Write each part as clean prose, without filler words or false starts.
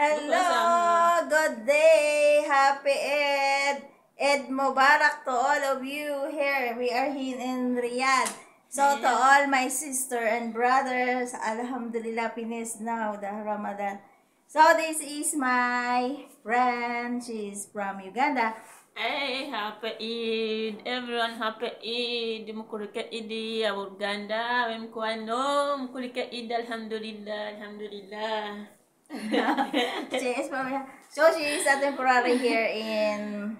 Hello, good day, happy Eid Mubarak to all of you here. We are here in Riyadh. So to all my sister and brothers, Alhamdulillah, finished now the Ramadan. So this is my friend. She's from Uganda. Hey, happy Eid. Everyone happy Eid. Mukulika Idi ya Uganda. Mkwano. Mukulika Eid. Alhamdulillah. Alhamdulillah. So she is a temporary here in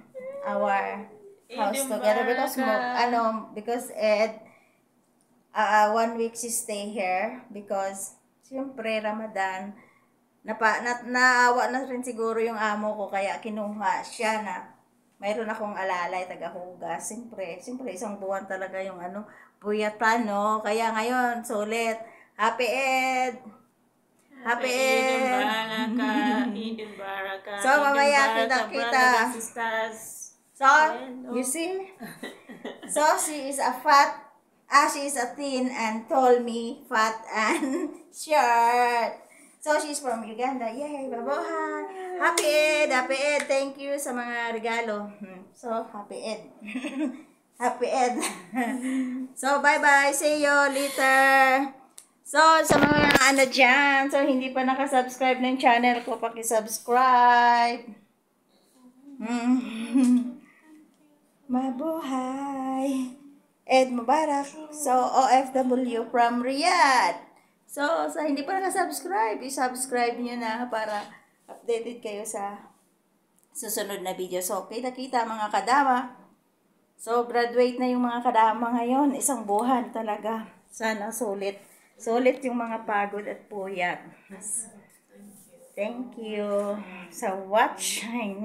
our house together because Ed 1 week she stay here because siyempre Ramadan naawa na rin siguro yung amo ko kaya kinuha siya na mayroon akong alalay taga-hugas. Siyempre isang buwan talaga yung puyatan, no? Kaya ngayon sulit. Happy Eid. Happy Eid. Eid Mubarak. So mamaya kita. So you see? So she is a thin and told me fat and short. So she's from Uganda. Yay, babohan. Happy Eid, happy Eid. Thank you sa mga regalo. So happy Eid. Happy Eid. So bye-bye. See you later. So, sa mga dyan, so hindi pa nakasubscribe ng channel ko, paki-subscribe. Mabuhay! Eid Mubarak! So, OFW from Riyadh. So, sa hindi pa nakasubscribe, i-subscribe nyo na para updated kayo sa susunod na video. So, kita-kita mga kadama. So, graduate na yung mga kadama ngayon. Isang buwan talaga. Sana sulit. Sulit yung mga pagod at puyat. Thank you sa watching.